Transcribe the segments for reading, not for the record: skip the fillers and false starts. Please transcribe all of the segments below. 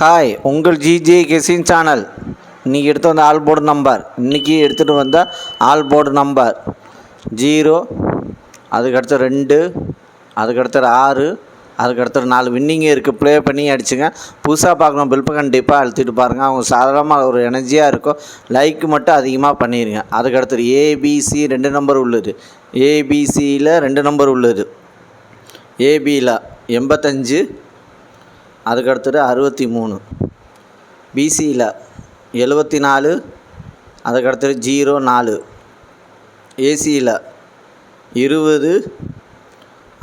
Hi, உங்கள் GJ guessing channel. இன்றைக்கி எடுத்து வந்த ஆல் போர்டு நம்பர், இன்றைக்கி எடுத்துகிட்டு வந்த ஆல் போர்டு நம்பர் 0, அதுக்கடுத்து 2, அதுக்கடுத்து 6, அதுக்கடுத்து 4 வின்னிங்கே இருக்குது. ப்ளே பண்ணி அடிச்சுங்க. புதுசாக பார்க்கணும் பெல் கண்டிப்பாக அழுத்திட்டு பாருங்கள். அவங்க சாதாரணமாக ஒரு எனர்ஜியாக இருக்கும். லைக் மட்டும் அதிகமாக பண்ணிடுங்க. அதுக்கடுத்து ஏபிசி 2 நம்பர் உள்ளது. ஏபிசியில் 2 நம்பர் உள்ளது. ஏபியில் 85, அதுக்கடுத்தது 63, பிசியில் 74, அதுக்கடுத்தது 04, ஏசியில் 20,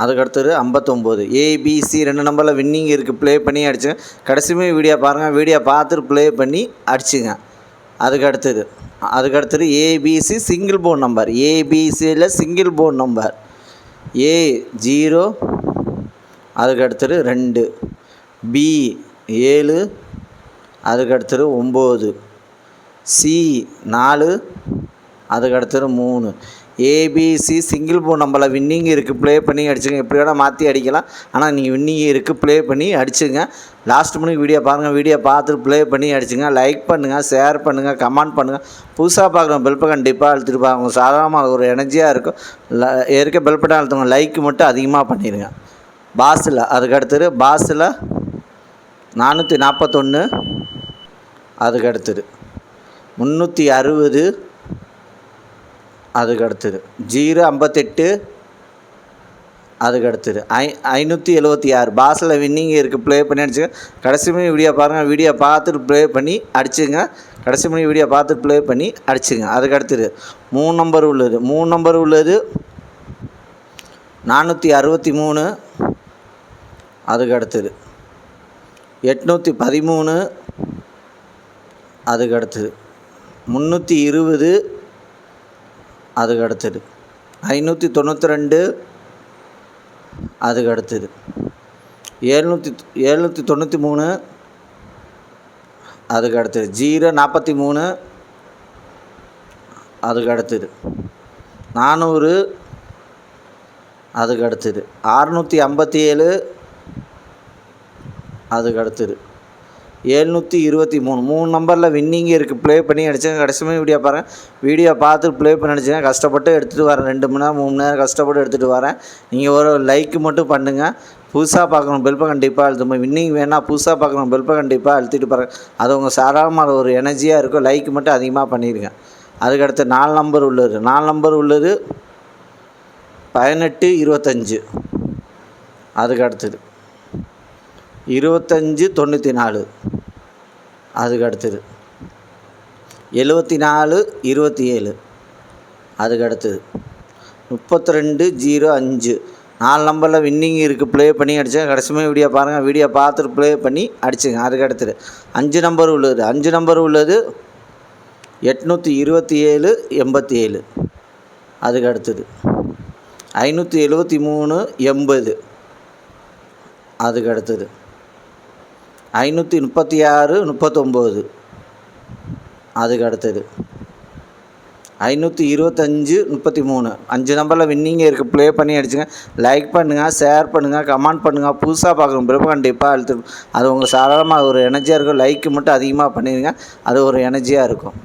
அதுக்கடுத்தது 59. ஏபிசி 2 நம்பரில் வின்னிங் இருக்குது. ப்ளே பண்ணி அடிச்சுங்க. கடைசியுமே வீடியோ பாருங்கள். வீடியோ பார்த்துட்டு ப்ளே பண்ணி அடிச்சுங்க. அதுக்கடுத்தது ஏபிசி சிங்கிள் போர்ட் நம்பர். ஏபிசியில் சிங்கிள் போர்ட் நம்பர் A0, அதுக்கடுத்தது 2, பி 7, அதுக்கடுத்தது 9, சி 4, அதுக்கடுத்தது 3. ஏபிசி சிங்கிள் போர்ட் நம்பரில் வின்னிங் இருக்குது. ப்ளே பண்ணி அடிச்சுங்க. எப்படி வேணால் மாற்றி அடிக்கலாம். ஆனால் நீங்கள் வின்னிங் இருக்குது. ப்ளே பண்ணி அடிச்சுங்க. லாஸ்ட் மணிக்கு வீடியோ பாருங்கள். வீடியோ பார்த்துட்டு ப்ளே பண்ணி அடிச்சுங்க. லைக் பண்ணுங்கள், ஷேர் பண்ணுங்கள், கமெண்ட் பண்ணுங்கள். புதுசாக பார்க்குறோம் பெல் கண்டிப்பாக அழுத்திட்டு பாருங்க. சாதாரணமாக ஒரு எனர்ஜியாக இருக்கும். இருக்க பெல் பட்டன் அழுத்துங்க. லைக் மட்டும் அதிகமாக பண்ணிடுங்க. பாஸில் அதுக்கடுத்தது பாஸில் 441, அதுக்கடுத்தது 360, அதுக்கடுத்தது 058, அதுக்கடுத்தது 576. பாஸில் வின்னிங் இருக்குது. ப்ளே பண்ணி அடிச்சுங்க. கடைசி மணி வீடியோ பாருங்கள். வீடியோ பார்த்துட்டு ப்ளே பண்ணி அடிச்சுங்க. கடைசி மணி வீடியோ பார்த்துட்டு ப்ளே பண்ணி அடிச்சுங்க. அதுக்கடுத்தது 3 நம்பர் உள்ளது. 3 நம்பர் உள்ளது 463, அதுக்கடுத்தது 813, அதுக்கடுத்தது 320, அதுக்கடுத்தது 592, அதுக்கடுத்தது 793, அதுக்கடுத்தது 043, அதுக்கடுத்தது 400, அதுக்கடுத்தது 657, அதுக்கடுத்தது 723. 3 நம்பரில் வின்னிங் இருக்குது. ப்ளே பண்ணி அடிச்சுங்க. கடைசியுமே வீடியோ பாருங்கள். வீடியோ பார்த்துட்டு ப்ளே பண்ணி அடிச்சுங்க. கஷ்டப்பட்டு எடுத்துகிட்டு வரேன். 2 மணி நேரம் 3 மணி நேரம் கஷ்டப்பட்டு எடுத்துகிட்டு வரேன். நீங்கள் ஒரு லைக் மட்டும் பண்ணுங்கள். புதுசாக பார்க்கணும் பெல் கண்டிப்பாக அழுத்தும். வின்னிங் வேணால் புதுசாக பார்க்கணும் பெல் கண்டிப்பாக அழுத்திட்டு பாருங்கள். அது உங்கள் சாதாரணமாக ஒரு எனர்ஜியாக இருக்கும். லைக் மட்டும் அதிகமாக பண்ணிடுங்க. அதுக்கடுத்து 4 நம்பர் உள்ளது. 4 நம்பர் உள்ளது 18, 25, அதுக்கடுத்தது 25, 94, அதுக்கடுத்தது 74, 27, அதுக்கடுத்தது 32, 05. 4 நம்பரில் வின்னிங் இருக்குது. ப்ளே பண்ணி அடிச்சுங்க. கடைசியுமே வீடியோ பாருங்கள். வீடியோ பார்த்துட்டு ப்ளே பண்ணி அடிச்சுங்க. அதுக்கடுத்தது 5 நம்பர் உள்ளது. 5 நம்பர் உள்ளது 827, 87, அதுக்கடுத்தது 573, 80, அதுக்கடுத்தது 536, 39, அதுக்கடுத்தது 525, 33. 5 நம்பரில் வின்னிங்கே இருக்குது. ப்ளே பண்ணி அடிச்சுங்க. லைக் பண்ணுங்கள், ஷேர் பண்ணுங்கள், கமெண்ட் பண்ணுங்கள். புதுசாக பார்க்குறோம் பெல் கண்டிப்பாக அழுத்து. அது உங்கள் சாதாரணமாக ஒரு எனர்ஜியாக இருக்கும். லைக் மட்டும் அதிகமாக பண்ணிடுங்க. அது ஒரு எனர்ஜியாக இருக்கும்.